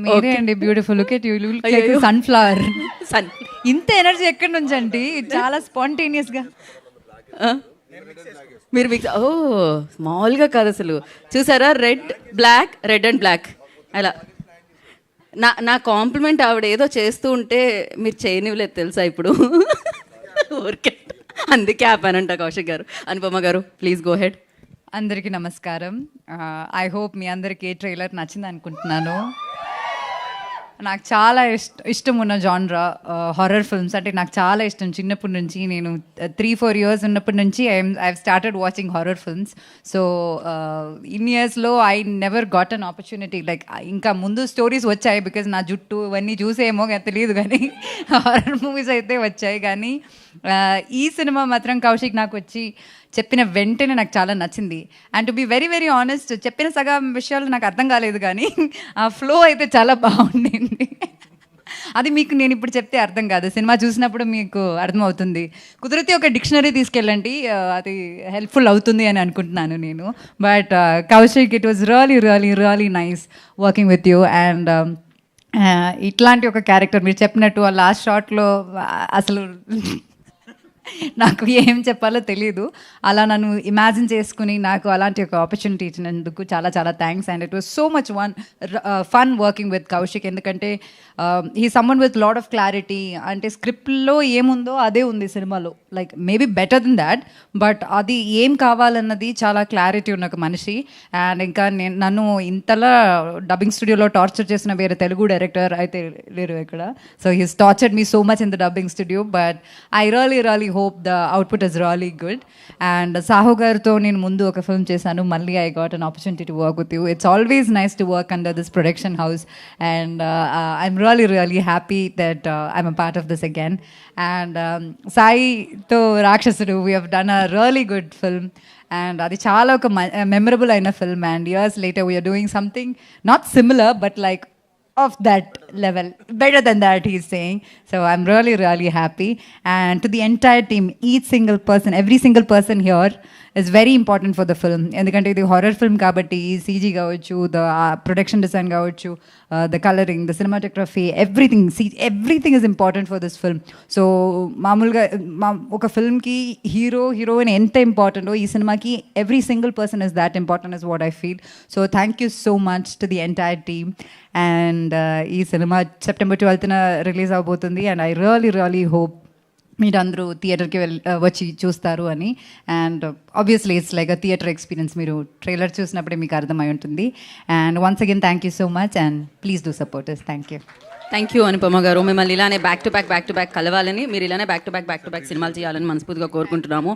మీరే అండి beautiful. Look at you, look like sunflower. Sun ఇంత ఎనర్జీ ఎక్కడి నుంచి అండి? చాలా స్పాంటేనియస్ గా. మీరు మిక్స్ మామూలుగా కాదు అసలు. చూసారా, రెడ్ అండ్ బ్లాక్ అలా. నా కాంప్లిమెంట్ ఆవిడ ఏదో చేస్తూ ఉంటే మీరు చేయనివ్వలేదు తెలుసా ఇప్పుడు. ఊరికే అందుకే ఆపానంట కౌశిక్ గారు. అనుపమ గారు ప్లీజ్ గో హెడ్. అందరికీ నమస్కారం. ఐ హోప్ మీ అందరికీ ట్రైలర్ నచ్చింది అనుకుంటున్నాను. నాకు చాలా ఇష్టం ఉన్న జాన్రా హారర్ ఫిల్మ్స్. అంటే నాకు చాలా ఇష్టం చిన్నప్పటి నుంచి. నేను 3-4 years ఉన్నప్పటి నుంచి I started watching horror films. So in ఇయర్స్లో I never got an opportunity. Like ఇంకా ముందు స్టోరీస్ వచ్చాయి, బికాజ్ నా జుట్టు ఇవన్నీ చూసేమో తెలియదు, కానీ హారర్ మూవీస్ అయితే వచ్చాయి. కానీ ఈ సినిమా మాత్రం కౌశిక్ నాకు వచ్చి చెప్పిన వెంటనే నాకు చాలా నచ్చింది. And to be very very honest, చెప్పిన సగం విషయాలు నాకు అర్థం కాలేదు, కానీ ఆ ఫ్లో అయితే చాలా బాగుండింది. అది మీకు నేను ఇప్పుడు చెప్తే అర్థం కాదు, సినిమా చూసినప్పుడు మీకు అర్థమవుతుంది. కుదిరితే ఒక డిక్షనరీ తీసుకెళ్ళండి, అది హెల్ప్ఫుల్ అవుతుంది అని అనుకుంటున్నాను నేను. But Kaushik, it was really really really nice working with you. And ఇట్లాంటి ఒక క్యారెక్టర్ మీరు చెప్పినట్టు ఆ లాస్ట్ షాట్లో అసలు నాకు ఏం చెప్పాలో తెలియదు. అలా నన్ను ఇమాజిన్ చేసుకుని నాకు అలాంటి ఒక ఆపర్చునిటీ ఇచ్చినందుకు చాలా చాలా thanks. And it was so much fun working with Kaushik. ఎందుకంటే he summon with lot of clarity. అంటే స్క్రిప్ట్లో ఏముందో అదే ఉంది సినిమాలో. Like maybe better then that, but అది ఏం కావాలన్నది చాలా క్లారిటీ ఉన్న ఒక మనిషి. అండ్ ఇంకా నన్ను ఇంతలా డబ్బింగ్ స్టూడియోలో టార్చర్ చేసిన వేరే తెలుగు డైరెక్టర్ అయితే లేరు ఇక్కడ. So he's tortured me so much in the dubbing studio. But I really hope the output is really good. And Sahu garto నేను ముందు ఒక ఫిల్మ్ చేశాను, మళ్ళీ I got an opportunity to work with you. It's always nice to work under this production house, and I'm really happy that I'm a part of this again. And Sai to Rakshasudu, we have done a really good film, and అది చాలా ఒక memorable అయిన film. And years later we are doing something not similar, but like of that level, better than that, he's saying. So I'm really happy. And to the entire team, each single person, every single person here is very important for the film. ఎందుకంటే ఇది horror film కాబట్టి CG కావచ్చు, the production design కావచ్చు, the colouring, the cinematography, everything is important for this film. So మామూలుగా ఒక ఫిల్మ్కి heroine ఎంత ఇంపార్టెంటో ఈ సినిమాకి every single person is that important is what I feel. So thank you so much to the entire team. And ఈ cinema September 12th release అవబోతుంది. And I really hope మీరందరూ థియేటర్కి వచ్చి చూస్తారు అని. And obviously it's like a theatre experience. మీరు trailer చూసినప్పుడే మీకు అర్థమై ఉంటుంది. And once again thank you so much, and please do support us. Thank you Anupama గారు. మిమ్మల్ని ఇలానే బ్యాక్ టు బ్యాక్ కలవాలని, మీరు ఇలానే బ్యాక్ టు బ్యాక్ సినిమాలు చేయాలని మనస్ఫూర్తిగా కోరుకుంటున్నాము.